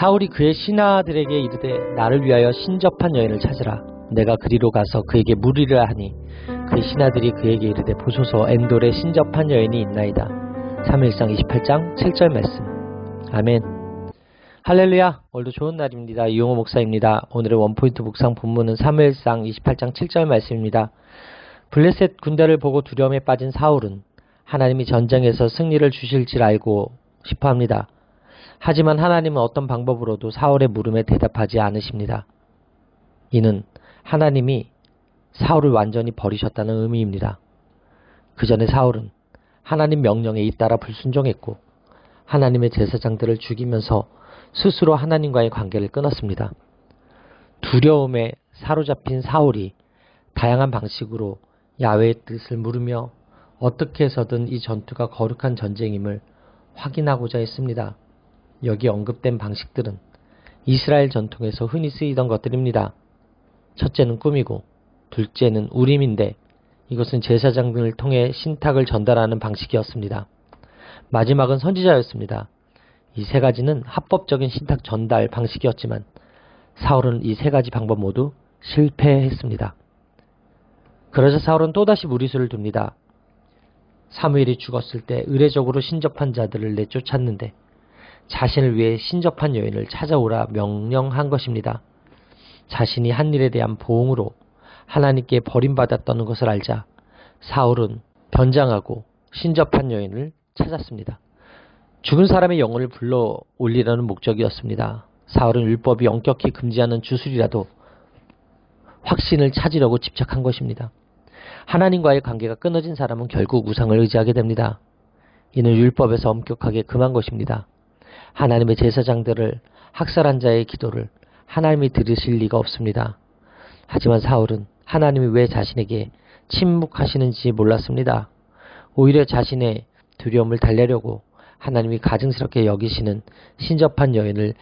사울이 그의 신하들에게 이르되 나를 위하여 신접한 여인을 찾으라. 내가 그리로 가서 그에게 물으리라 하니 그의 신하들이 그에게 이르되 보소서 엔돌에 신접한 여인이 있나이다. 사무엘상 28장 7절 말씀. 아멘. 할렐루야. 오늘도 좋은 날입니다. 이용호 목사입니다. 오늘의 원포인트 묵상 본문은 사무엘상 28장 7절 말씀입니다. 블레셋 군대를 보고 두려움에 빠진 사울은 하나님이 전쟁에서 승리를 주실 줄 알고 싶어합니다. 하지만 하나님은 어떤 방법으로도 사울의 물음에 대답하지 않으십니다. 이는 하나님이 사울을 완전히 버리셨다는 의미입니다. 그 전에 사울은 하나님 명령에 잇따라 불순종했고 하나님의 제사장들을 죽이면서 스스로 하나님과의 관계를 끊었습니다. 두려움에 사로잡힌 사울이 다양한 방식으로 야훼의 뜻을 물으며 어떻게 해서든 이 전투가 거룩한 전쟁임을 확인하고자 했습니다. 여기 언급된 방식들은 이스라엘 전통에서 흔히 쓰이던 것들입니다. 첫째는 꿈이고 둘째는 우림인데 이것은 제사장들을 통해 신탁을 전달하는 방식이었습니다. 마지막은 선지자였습니다. 이 세 가지는 합법적인 신탁 전달 방식이었지만 사울은 이 세 가지 방법 모두 실패했습니다. 그러자 사울은 또다시 무리수를 둡니다. 사무엘이 죽었을 때 의례적으로 신접한 자들을 내쫓았는데 자신을 위해 신접한 여인을 찾아오라 명령한 것입니다. 자신이 한 일에 대한 보응으로 하나님께 버림받았다는 것을 알자 사울은 변장하고 신접한 여인을 찾았습니다. 죽은 사람의 영혼을 불러 올리려는 목적이었습니다. 사울은 율법이 엄격히 금지하는 주술이라도 확신을 찾으려고 집착한 것입니다. 하나님과의 관계가 끊어진 사람은 결국 우상을 의지하게 됩니다. 이는 율법에서 엄격하게 금한 것입니다. 하나님의 제사장들을 학살한 자의 기도를 하나님이 들으실 리가 없습니다. 하지만 사울은 하나님이 왜 자신에게 침묵하시는지 몰랐습니다. 오히려 자신의 두려움을 달래려고 하나님이 가증스럽게 여기시는 신접한 여인을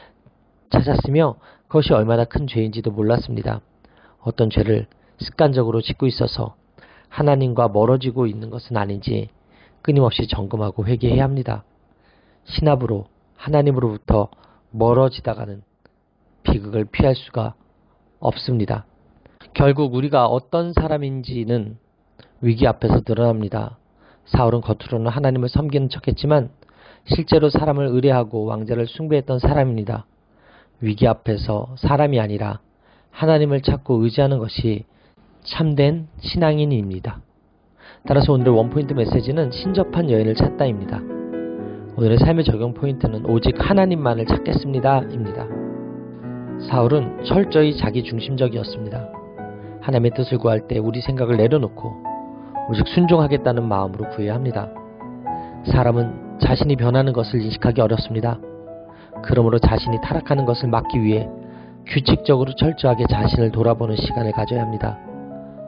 찾았으며 그것이 얼마나 큰 죄인지도 몰랐습니다. 어떤 죄를 습관적으로 짓고 있어서 하나님과 멀어지고 있는 것은 아닌지 끊임없이 점검하고 회개해야 합니다. 신압으로 하나님으로부터 멀어지다가는 비극을 피할 수가 없습니다. 결국 우리가 어떤 사람인지는 위기 앞에서 드러납니다. 사울은 겉으로는 하나님을 섬기는 척했지만 실제로 사람을 의뢰하고 왕자를 숭배했던 사람입니다. 위기 앞에서 사람이 아니라 하나님을 찾고 의지하는 것이 참된 신앙인입니다. 따라서 오늘의 원포인트 메시지는 신접한 여인을 찾다입니다. 오늘의 삶의 적용 포인트는 오직 하나님만을 찾겠습니다 입니다. 사울은 철저히 자기 중심적이었습니다. 하나님의 뜻을 구할 때 우리 생각을 내려놓고 오직 순종하겠다는 마음으로 구해야 합니다. 사람은 자신이 변하는 것을 인식하기 어렵습니다. 그러므로 자신이 타락하는 것을 막기 위해 규칙적으로 철저하게 자신을 돌아보는 시간을 가져야 합니다.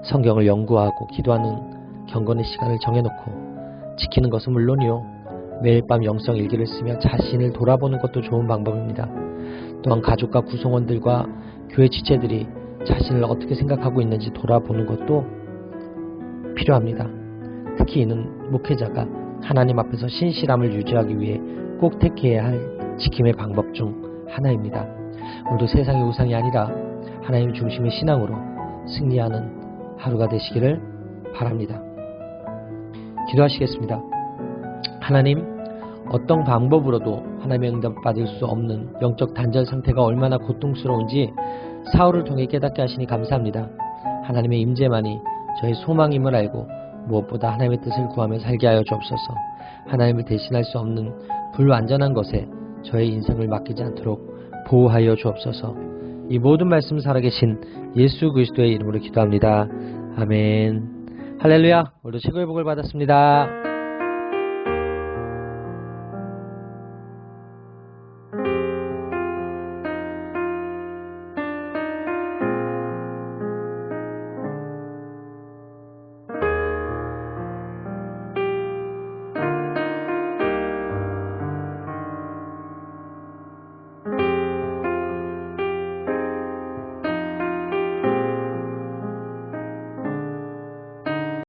성경을 연구하고 기도하는 경건의 시간을 정해놓고 지키는 것은 물론이요. 매일 밤 영성 일기를 쓰며 자신을 돌아보는 것도 좋은 방법입니다. 또한 가족과 구성원들과 교회 지체들이 자신을 어떻게 생각하고 있는지 돌아보는 것도 필요합니다. 특히 이는 목회자가 하나님 앞에서 신실함을 유지하기 위해 꼭 택해야 할 지킴의 방법 중 하나입니다. 오늘도 세상의 우상이 아니라 하나님 중심의 신앙으로 승리하는 하루가 되시기를 바랍니다. 기도하시겠습니다. 하나님, 어떤 방법으로도 하나님의 응답받을 수 없는 영적 단절 상태가 얼마나 고통스러운지 사울을 통해 깨닫게 하시니 감사합니다. 하나님의 임재만이 저의 소망임을 알고 무엇보다 하나님의 뜻을 구하며 살게 하여 주옵소서. 하나님을 대신할 수 없는 불완전한 것에 저의 인생을 맡기지 않도록 보호하여 주옵소서. 이 모든 말씀 살아계신 예수 그리스도의 이름으로 기도합니다. 아멘. 할렐루야. 오늘도 최고의 복을 받았습니다.